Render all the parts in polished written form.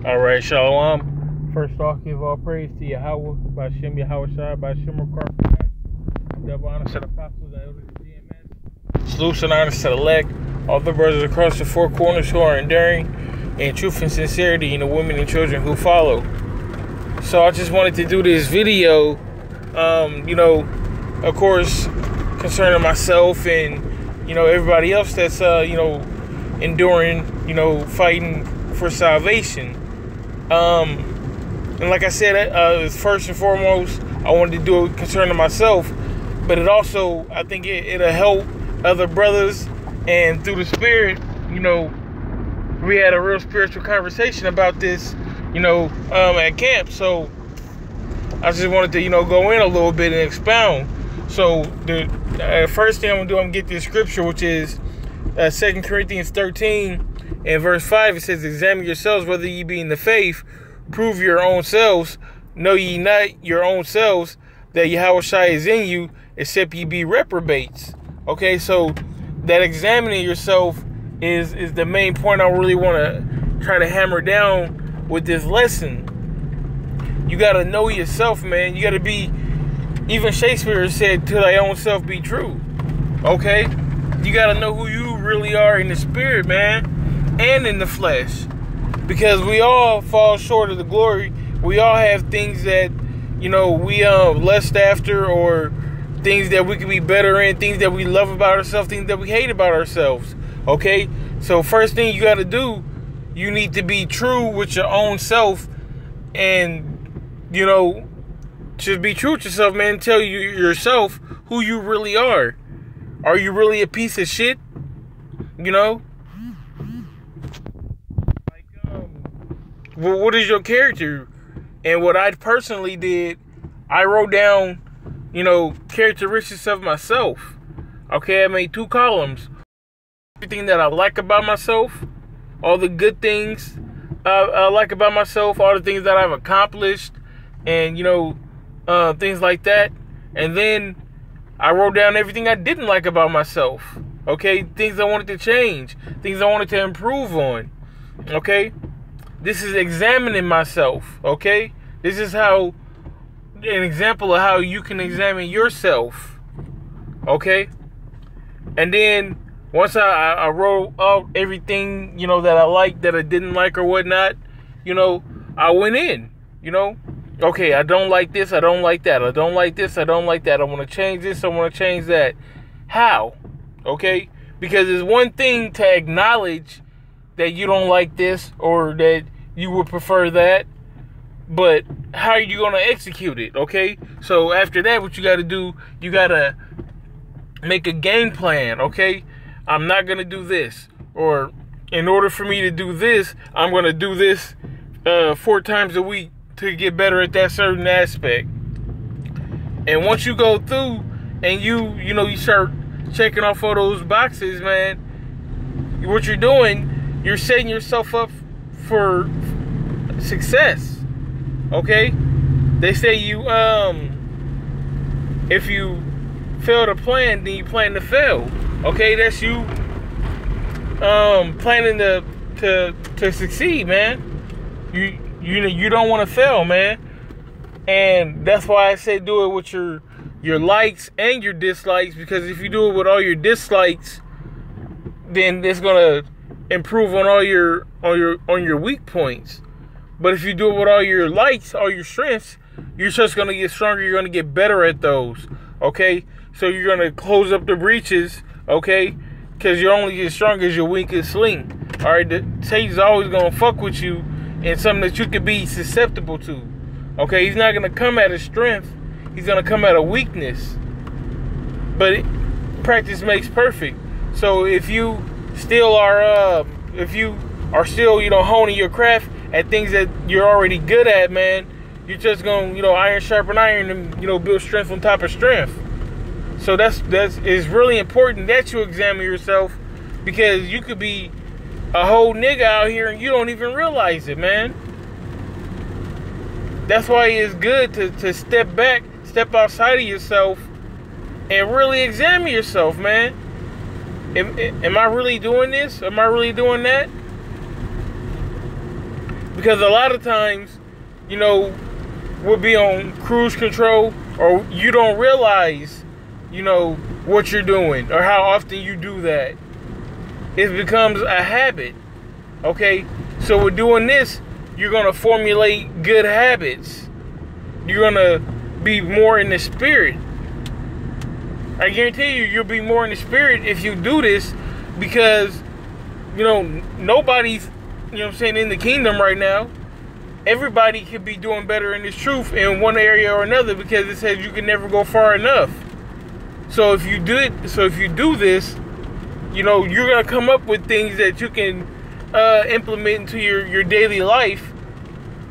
All right, Shalom. First off, give all praise to Yahweh, Bashem Yahweh Shai, Bashem Rakar, double honor to the apostles and elders of GMS. Salute and honor to the elect, all the brothers across the four corners who are enduring in truth and sincerity, and the women and children who follow. So I just wanted to do this video, of course, concerning myself and, everybody else that's, enduring, fighting for salvation. And like I said, first and foremost, I wanted to do it concerning myself, but it also, I think it'll help other brothers. And through the Spirit, we had a real spiritual conversation about this, at camp. So I just wanted to, go in a little bit and expound. So the first thing I'm going to do, I'm going to get this scripture, which is 2 Corinthians 13 and verse 5. It says, examine yourselves whether ye be in the faith. Prove your own selves. Know ye not your own selves that Yahweh Shai is in you, except ye be reprobates. Okay, so that examining yourself is the main point I really want to try to hammer down with this lesson. You got to know yourself, man. You got to be, even Shakespeare said, to thy own self be true. Okay? You got to know who you really are in the spirit, man, and in the flesh. Because we all fall short of the glory. We all have things that, we lust after, or things that we could be better in, things that we love about ourselves, things that we hate about ourselves. Okay? So first thing you got to do, you need to be true with your own self, and, just be true with yourself, man. Tell you yourself who you really are. Are you really a piece of shit? What is your character? And what I personally did, I wrote down, characteristics of myself. Okay, I made 2 columns. Everything that I like about myself, all the good things I like about myself, all the things that I've accomplished, and, things like that. And then I wrote down everything I didn't like about myself. Okay, things I wanted to change, things I wanted to improve on. Okay, this is examining myself. Okay, this is how, an example of how you can examine yourself. Okay, and then once I wrote out everything, that I liked, that I didn't like, or whatnot, I went in, okay, I don't like this, I don't like that, I don't like this, I don't like that, I want to change this, I want to change that. How? Okay, because it's one thing to acknowledge that you don't like this, or that you would prefer that, but how are you going to execute it? Okay, so after that, what you got to do, you got to make a game plan. Okay, I'm not going to do this, or in order for me to do this, I'm going to do this 4 times a week to get better at that certain aspect. And once you go through and you start checking off all those boxes, man, what you're doing, you're setting yourself up for success. Okay, they say if you fail to plan, then you plan to fail. Okay, that's you planning to succeed, man. You don't want to fail, man. And that's why I say do it with your likes and your dislikes, because if you do it with all your dislikes, then it's gonna improve on all your weak points. But if you do it with all your likes, all your strengths, you're just gonna get stronger. You're gonna get better at those. Okay, so you're gonna close up the breaches. Okay, because you're only as strong as your weakest link. All right, Satan's always gonna fuck with you in something that you could be susceptible to. Okay, he's not gonna come at a strength. He's gonna come at a weakness. But practice makes perfect. So if you still are, honing your craft at things that you're already good at, man, you're just gonna, iron sharpen iron, and build strength on top of strength. So it's really important that you examine yourself, because you could be a whole nigga out here and you don't even realize it, man. That's why it's good to step back, step outside of yourself, and really examine yourself, man. Am I really doing this? Am I really doing that? Because a lot of times, you know, we'll be on cruise control, or you don't realize, you know, what you're doing or how often you do that. It becomes a habit. Okay? So with doing this, you're going to formulate good habits. You're going to be more in the spirit. I guarantee you, you'll be more in the spirit if you do this, because, you know, nobody's, you know what I'm saying, in the kingdom right now. Everybody could be doing better in this truth in one area or another, because it says you can never go far enough. So if you do this, you know, you're going to come up with things that you can implement into your daily life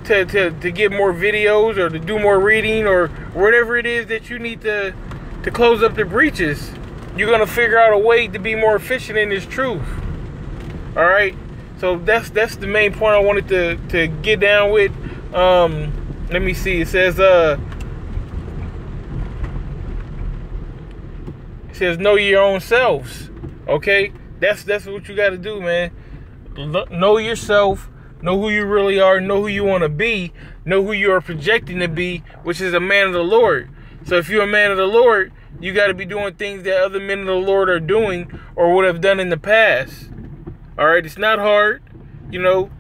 to get more videos, or to do more reading, or whatever it is that you need to close up the breaches. You're going to figure out a way to be more efficient in this truth. All right? So that's the main point I wanted to get down with. Let me see. It says know your own selves. Okay? That's what you got to do, man. Know yourself. Know who you really are. Know who you want to be. Know who you are projecting to be, which is a man of the Lord. So if you're a man of the Lord, you got to be doing things that other men of the Lord are doing or would have done in the past. All right? It's not hard. You know,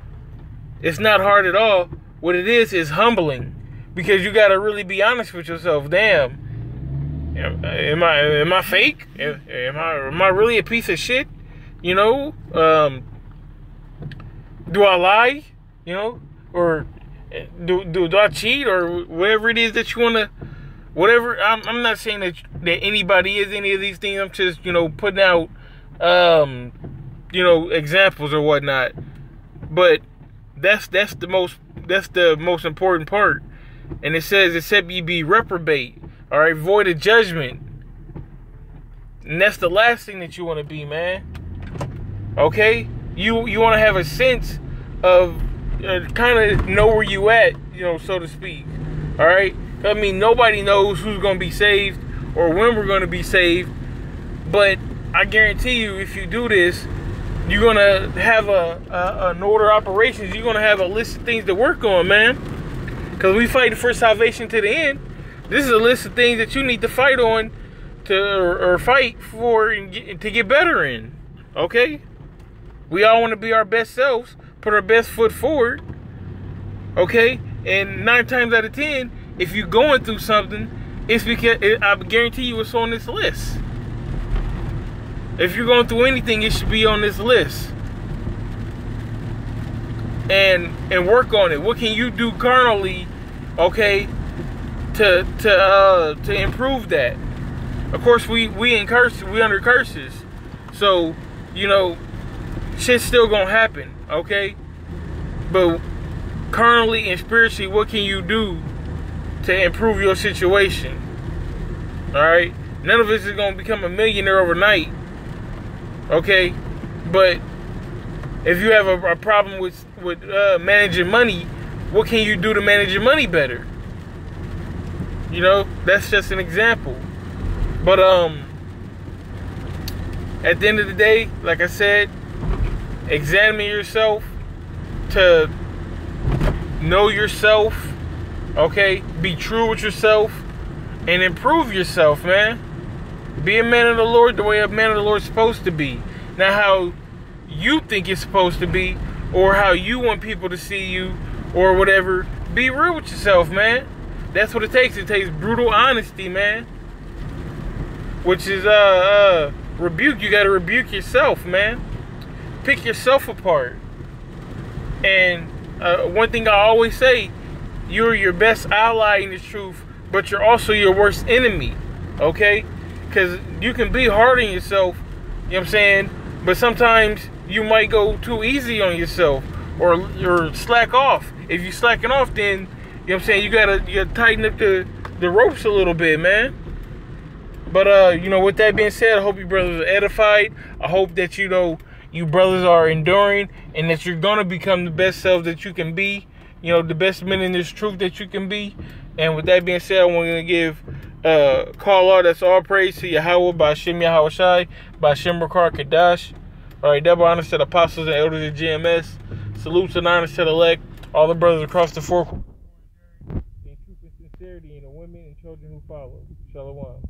it's not hard at all. What it is humbling, because you got to really be honest with yourself. Damn. Am I fake? Am I really a piece of shit? You know, do I lie? You know, or do I cheat, or whatever it is that you want to, whatever. I'm not saying that anybody is any of these things. I'm just, you know, putting out, you know, examples or whatnot. But that's the most important part. And it says, except ye be reprobate. All right, void of judgment. And that's the last thing that you want to be, man. Okay? You want to have a sense of kind of know where you at, you know, so to speak. All right? I mean, nobody knows who's going to be saved or when we're going to be saved. But I guarantee you, if you do this, you're going to have an order of operations. You're going to have a list of things to work on, man. Because we fight for salvation to the end. This is a list of things that you need to fight on or fight for to get better in. Okay? We all want to be our best selves, put our best foot forward. Okay? And 9 times out of 10, if you're going through something, it's because, I guarantee you, it's on this list. If you're going through anything, it should be on this list. And work on it. What can you do carnally, okay, to improve that? Of course, we under curses, so, you know, shit's still gonna happen, okay? But carnally and spiritually, what can you do to improve your situation? All right, none of us is gonna become a millionaire overnight, okay? But if you have a problem with managing money, what can you do to manage your money better? You know, that's just an example. But at the end of the day, like I said, examine yourself, to know yourself, okay? Be true with yourself and improve yourself, man. Be a man of the Lord the way a man of the Lord is supposed to be. Not how you think it's supposed to be, or how you want people to see you, or whatever. Be real with yourself, man. That's what it takes. It takes brutal honesty, man. Which is rebuke. You gotta rebuke yourself, man. Pick yourself apart. And one thing I always say, you're your best ally in the truth, but you're also your worst enemy. Okay? Because you can be hard on yourself, you know what I'm saying? But sometimes you might go too easy on yourself, or slack off. If you slacking off, then, you know what I'm saying, you gotta tighten up the ropes a little bit, man. But you know, with that being said, I hope you brothers are edified. I hope that, you know, you brothers are enduring, and that you're gonna become the best selves that you can be. You know, the best men in this truth that you can be. And with that being said, I want to give call out, that's all praise to Yahweh, by Shem Yahweh Shai, by Shem Rakar Kadash. All right, double honors to the apostles and elders of GMS. Salutes and honors to the elect. All the brothers across the four corners in truth and sincerity, and the women and children who follow. Shalom.